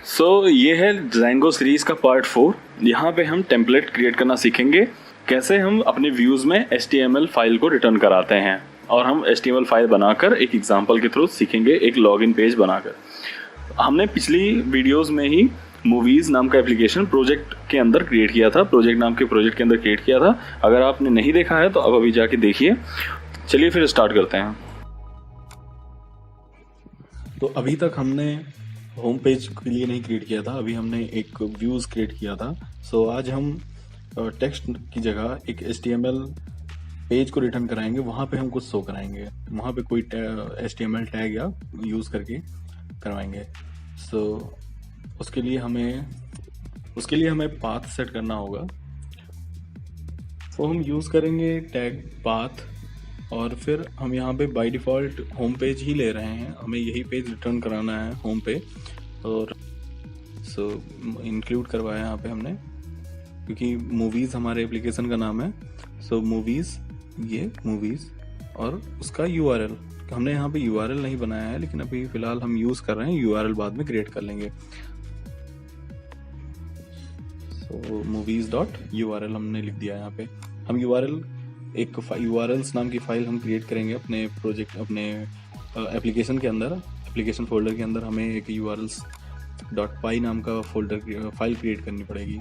ये है Django series का पार्ट 4। यहाँ पे हम टेम्पलेट क्रिएट करना सीखेंगे, कैसे हम अपने व्यूज़ में HTML फाइल को रिटर्न कराते हैं, और हम HTML फाइल बनाकर एक एग्जांपल के थ्रू सीखेंगे एक लॉगिन पेज बनाकर। हमने पिछली वीडियोस में ही मूवीज़ नाम का एप्लीकेशन प्रोजेक्ट के अंदर क्रिएट किया था, प्रोजेक्ट नाम के प्रोजेक्ट के अंदर क्रिएट किया था। अगर आपने नहीं देखा है तो अब अभी जाके देखिए। चलिए फिर स्टार्ट करते हैं। तो अभी तक हमने होम पेज के लिए नहीं क्रिएट किया था, अभी हमने एक व्यूज़ क्रिएट किया था। आज हम टेक्स्ट की जगह एक HTML पेज को रिटर्न कराएंगे, वहाँ पे हम कुछ शो कराएंगे, वहाँ पे कोई HTML टैग या यूज़ करके करवाएंगे। उसके लिए हमें पाथ सेट करना होगा। हम यूज़ करेंगे टैग पाथ, और फिर हम यहाँ पे बाय डिफ़ॉल्ट होम पेज ही ले रहे हैं, हमें यही पेज रिटर्न कराना है होम पे। और इंक्लूड करवाया यहाँ पे हमने, क्योंकि मूवीज़ हमारे एप्लीकेशन का नाम है। मूवीज़, ये मूवीज़ और उसका URL हमने यहाँ पे URL नहीं बनाया है, लेकिन अभी फ़िलहाल हम यूज़ कर रहे हैं, URL बाद में क्रिएट कर लेंगे। movies.url हमने लिख दिया यहाँ पे। हम URLs नाम की फाइल हम क्रिएट करेंगे अपने प्रोजेक्ट, अपने एप्लीकेशन के अंदर, एप्लीकेशन फोल्डर के अंदर हमें एक urls.py नाम का फाइल क्रिएट करनी पड़ेगी।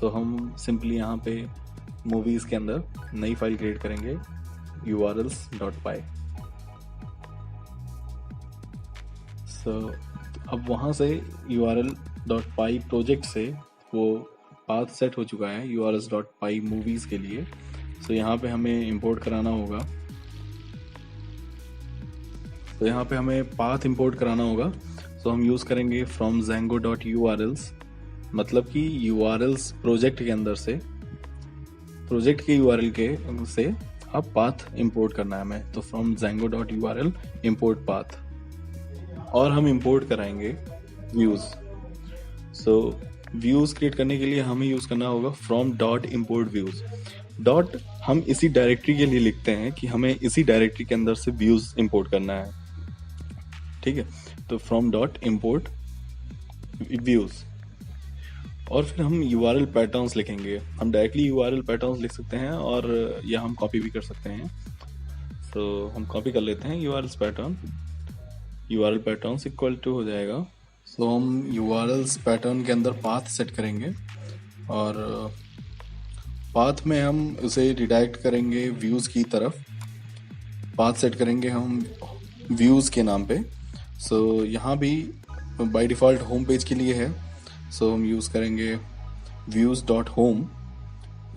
हम सिंपली यहाँ पे मूवीज़ के अंदर नई फाइल क्रिएट करेंगे urls.py। अब वहाँ से url.py प्रोजेक्ट से वो पाथ सेट हो चुका है urls.py मूवीज़ के लिए। यहाँ पे हमें इंपोर्ट कराना होगा। यहाँ पे हमें पाथ इंपोर्ट कराना होगा। हम यूज़ करेंगे फ्रॉम Django.urls, मतलब कि URLs प्रोजेक्ट के अंदर से, प्रोजेक्ट के URL के से अब पाथ इंपोर्ट करना है हमें। तो फ्रॉम Django.url इंपोर्ट पाथ, और हम इंपोर्ट कराएंगे व्यूज़। व्यूज़ क्रिएट करने के लिए हमें यूज़ करना होगा from dot import views. Dot हम इसी डायरेक्टरी के लिए लिखते हैं कि हमें इसी डायरेक्टरी के अंदर से व्यूज़ इंपोर्ट करना है, ठीक है। तो फ्रॉम डॉट इम्पोर्ट व्यूज़, और फिर हम URL पैटर्न्स लिखेंगे। हम डायरेक्टली URL पैटर्न्स लिख सकते हैं, और या हम कॉपी भी कर सकते हैं। हम कॉपी कर लेते हैं URL पैटर्न्स इक्वल टू हो जाएगा। हम URLs पैटर्न के अंदर पाथ सेट करेंगे, और पाथ में हम उसे रिडायरेक्ट करेंगे व्यूज़ की तरफ। पाथ सेट करेंगे हम व्यूज़ के नाम पे। यहाँ भी बाय डिफ़ॉल्ट होम पेज के लिए है। हम यूज़ करेंगे views.home।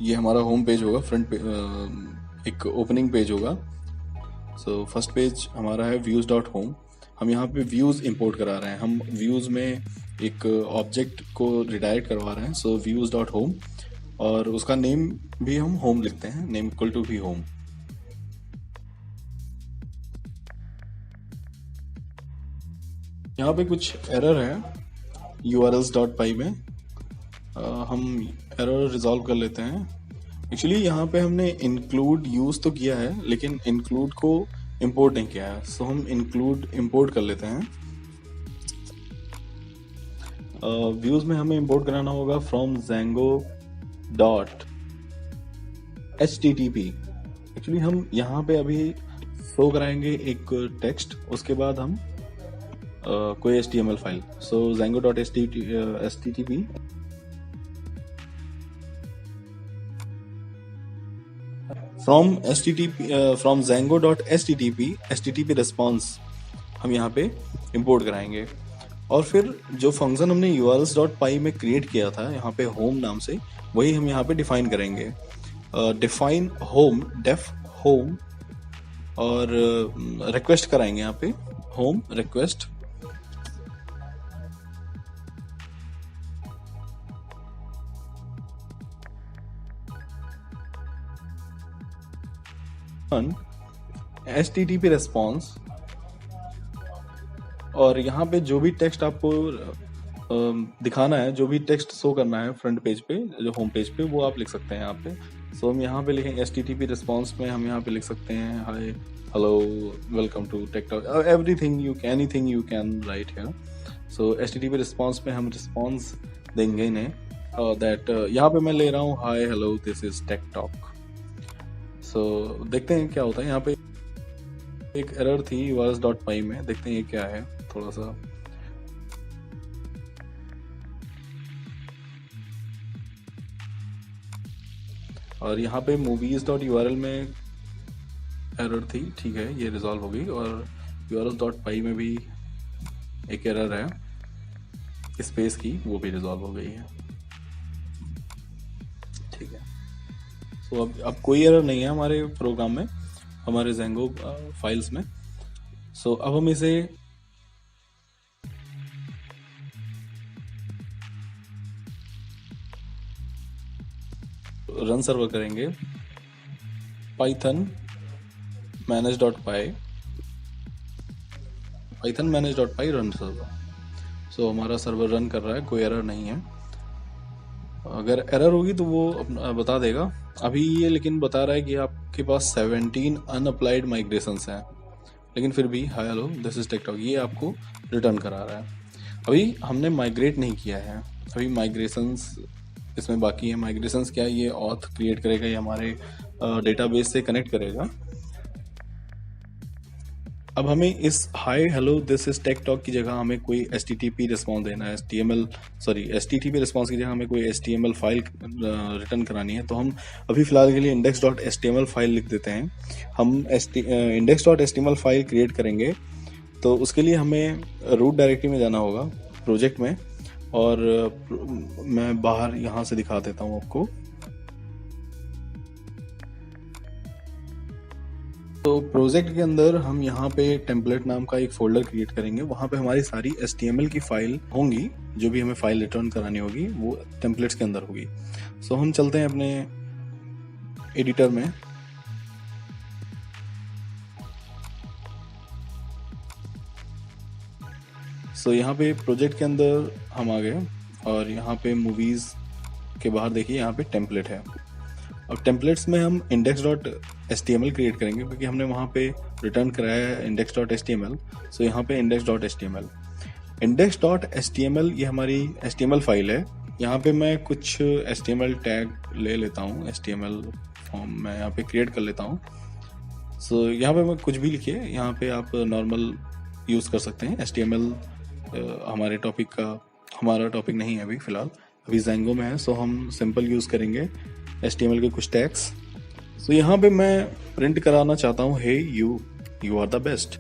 ये हमारा होम पेज होगा, फ्रंट पे एक ओपनिंग पेज होगा। फर्स्ट पेज हमारा है views.home। हम यहाँ पे व्यूज़ इंपोर्ट करा रहे हैं, हम व्यूज़ में एक ऑब्जेक्ट को रिडायरेक्ट करवा रहे हैं। views.home, और उसका नेम भी हम होम लिखते हैं, नेम इक्वल टू भी होम। यहाँ पे कुछ एरर है urls.py में, हम एरर रिजॉल्व कर लेते हैं। एक्चुअली यहाँ पे हमने इंक्लूड यूज़ तो किया है, लेकिन इंक्लूड को इंपोर्ट नहीं किया है। हम इंक्लूड इंपोर्ट कर लेते हैं। व्यूज़ में हमें इंपोर्ट कराना होगा फ्रॉम Django.http। एक्चुअली हम यहाँ पे अभी शो कराएंगे एक टेक्स्ट, उसके बाद हम कोई HTML file. Django.http from Django.http response हम यहाँ पे इंपोर्ट कराएंगे। और फिर जो फंक्शन हमने urls.py में क्रिएट किया था यहाँ पे होम नाम से, वही हम यहाँ पे डिफाइन करेंगे। डिफाइन होम, डेफ होम, और रिक्वेस्ट कराएंगे यहाँ पे होम रिक्वेस्ट। HTTP रेस्पॉन्स, और यहाँ पे जो भी टेक्स्ट आपको दिखाना है, जो भी टेक्स्ट शो करना है फ्रंट पेज पे, जो होम पेज पे, वो आप लिख सकते हैं यहाँ पे। हम यहाँ पे लिखेंगे HTTP रिस्पॉन्स में हम यहाँ पे लिख सकते हैं hello, welcome to TikTok, anything you can write here। So HTTP response में हम रिस्पॉन्स देंगे इन्हें दैट यहाँ पे मैं ले रहा हूँ hi hello this is take Talk. So देखते हैं क्या होता है। यहाँ पे एक एरर थी urls.py में, देखते हैं ये क्या है थोड़ा सा। और यहाँ पे movies.url में एरर थी, ठीक है ये रिजॉल्व हो गई। और urls.py में भी एक एरर है स्पेस की, वो भी रिजॉल्व हो गई है, ठीक है। सो अब कोई एरर नहीं है हमारे प्रोग्राम में, हमारे Django फाइल्स में। सो अब हम इसे रन सर्वर करेंगे python manage.py रन सर्वर। सो हमारा सर्वर रन कर रहा है, कोई एरर नहीं है। अगर एरर होगी तो वो बता देगा। अभी ये लेकिन बता रहा है कि आपके पास 17 अनअप्लाइड माइग्रेशंस हैं, लेकिन फिर भी hi hello this is take talk ये आपको रिटर्न करा रहा है। अभी हमने माइग्रेट नहीं किया है, अभी माइग्रेशंस इसमें बाकी है। माइग्रेशंस क्या है, ये ऑथ क्रिएट करेगा, ये हमारे डेटाबेस से कनेक्ट करेगा। अब हमें इस hi hello this is take talk की जगह हमें कोई HTTP रिस्पॉन्स देना है, HTTP रिस्पॉन्स की जगह हमें कोई HTML फाइल रिटर्न करानी है। तो हम अभी फिलहाल के लिए index.html फाइल लिख देते हैं। हम index.html फाइल क्रिएट करेंगे, तो उसके लिए हमें रूट डायरेक्टरी में जाना होगा प्रोजेक्ट में। और मैं बाहर यहाँ से दिखा देता हूँ आपको। तो प्रोजेक्ट के अंदर हम यहाँ पे टेम्पलेट नाम का एक फोल्डर क्रिएट करेंगे, वहाँ पे हमारी सारी HTML की फाइल होंगी, जो भी हमें फाइल रिटर्न करानी होगी वो टेम्पलेट्स के अंदर होगी। सो हम चलते हैं अपने एडिटर में। सो यहाँ पे प्रोजेक्ट के अंदर हम आ गए और यहाँ पे मूवीज के बाहर देखिए यहाँ पे टेम्पलेट है। अब टेम्पलेट्स में हम index.html क्रिएट करेंगे, क्योंकि हमने वहाँ पे रिटर्न कराया है index.html। सो यहाँ पे index.html ये हमारी HTML फाइल है। यहाँ पे मैं कुछ HTML टैग ले लेता हूँ, HTML फॉर्म मैं यहाँ पे क्रिएट कर लेता हूँ। सो यहाँ पे मैं कुछ भी लिखिए, यहाँ पे आप नॉर्मल यूज़ कर सकते हैं। HTML हमारा टॉपिक नहीं है अभी फिलहाल, अभी Django में है। सो हम सिंपल यूज़ करेंगे HTML के कुछ टैग्स। सो यहाँ पे मैं प्रिंट कराना चाहता हूँ हे यू आर द बेस्ट।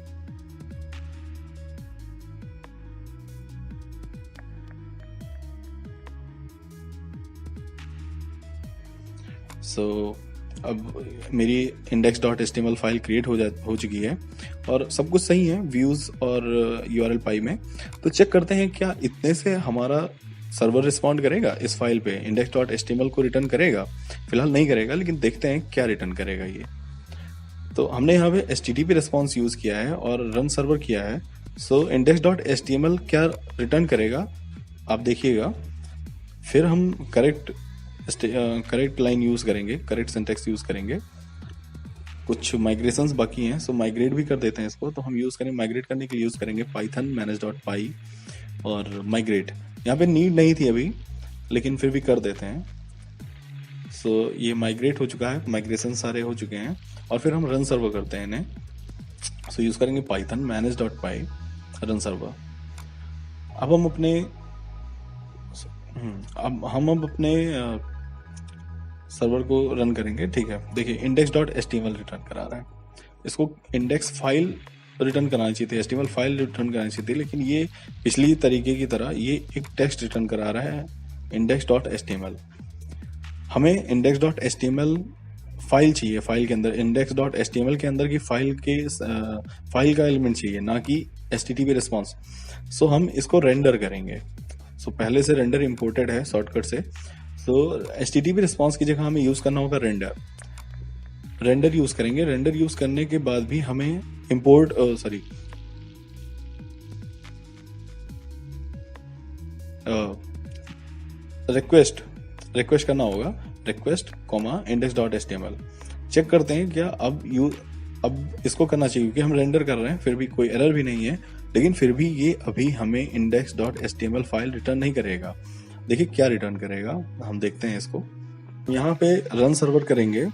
सो अब मेरी index.html फाइल क्रिएट हो चुकी है और सब कुछ सही है व्यूज़ और url.py में। तो चेक करते हैं क्या इतने से हमारा सर्वर रिस्पॉन्ड करेगा इस फाइल पे, index.html को रिटर्न करेगा। फिलहाल नहीं करेगा, लेकिन देखते हैं क्या रिटर्न करेगा ये। तो हमने यहाँ पे HTTP रिस्पॉन्स यूज़ किया है और रन सर्वर किया है। सो index.html क्या रिटर्न करेगा आप देखिएगा। फिर हम करेक्ट लाइन यूज़ करेंगे, करेक्ट सिंटैक्स यूज़ करेंगे। कुछ माइग्रेशंस बाकी हैं, सो माइग्रेट भी कर देते हैं इसको। तो हम यूज़ करेंगे, माइग्रेट करने के लिए यूज़ करेंगे python manage.py और माइग्रेट। यहाँ पे नीड नहीं थी अभी, लेकिन फिर भी कर देते हैं। सो ये माइग्रेट हो चुका है, माइग्रेशन सारे हो चुके हैं और फिर हम रन सर्वर करते हैं इन्हें। सो यूज़ करेंगे python manage.py रन सर्वर। अब हम अपने सर्वर को रन करेंगे, ठीक है। देखिए index.html रिटर्न करा रहा है, इसको इंडेक्स फाइल रिटर्न करानी चाहिए थी, HTML फाइल रिटर्न करानी चाहिए थी, लेकिन ये पिछली तरीके की तरह ये एक टेक्स्ट रिटर्न करा रहा है index.html। हमें index.html फाइल चाहिए, फाइल के अंदर index.html के अंदर की फाइल का एलिमेंट चाहिए, ना कि HTTP रिस्पॉन्स। सो हम इसको रेंडर करेंगे। सो पहले से रेंडर इंपोर्टेड है शॉर्टकट से। सो HTTP रिस्पॉन्स की जगह हमें यूज़ करना होगा रेंडर यूज़ करेंगे। रेंडर यूज़ करने के बाद भी हमें रिक्वेस्ट करना होगा, रिक्वेस्ट index.html। चेक करते हैं क्या अब इसको करना चाहिए, क्योंकि हम रेंडर कर रहे हैं, फिर भी कोई एरर भी नहीं है। लेकिन फिर भी ये अभी हमें index.html फाइल रिटर्न नहीं करेगा। देखिए क्या रिटर्न करेगा, हम देखते हैं इसको। यहाँ पे रन सर्वर करेंगे,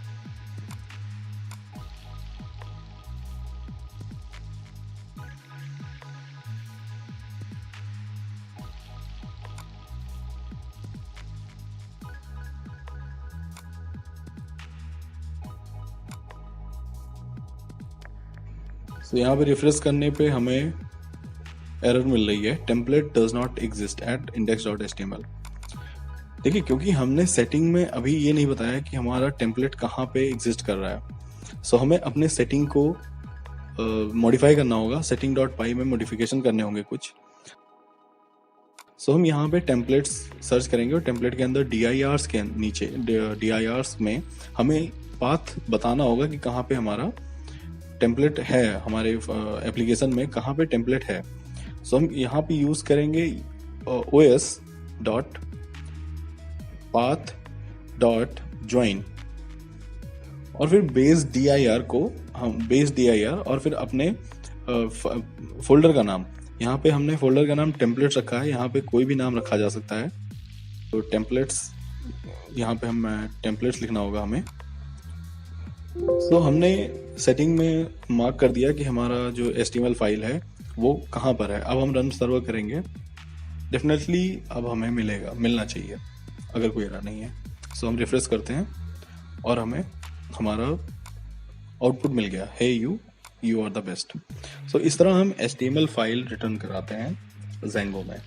तो यहाँ पे रिफ्रेश करने पे हमें एरर मिल रही है, template does not exist at index.html। देखिए क्योंकि हमने सेटिंग में अभी ये नहीं बताया कि हमारा टेम्पलेट कहाँ पे एग्जिस्ट कर रहा है, सो हमें अपने सेटिंग को मॉडिफाई करना होगा। setting.py में मॉडिफिकेशन करने होंगे कुछ। सो हम यहाँ पे टेम्पलेट्स सर्च करेंगे और टेम्पलेट के अंदर DIRs के नीचे DIRs में हमें पाथ बताना होगा कि कहाँ पे हमारा टेम्पलेट है, हमारे एप्लीकेशन में कहाँ पे टेम्पलेट है। सो हम यहाँ पे यूज करेंगे os.path.join और फिर बेस dir को हम बेस dir और फिर अपने फोल्डर का नाम, यहाँ पे हमने फोल्डर का नाम टेम्पलेट्स रखा है, यहाँ पे कोई भी नाम रखा जा सकता है। तो टेम्पलेट्स, यहाँ पे हम टेम्पलेट्स लिखना होगा हमें। तो हमने सेटिंग में मार्क कर दिया कि हमारा जो HTML फाइल है वो कहाँ पर है। अब हम रन सर्वर करेंगे, डेफिनेटली अब हमें मिलना चाहिए अगर कोई एरर नहीं है। सो हम रिफ्रेश करते हैं और हमें हमारा आउटपुट मिल गया, हे यू आर द बेस्ट। सो इस तरह हम HTML फाइल रिटर्न कराते हैं Django में।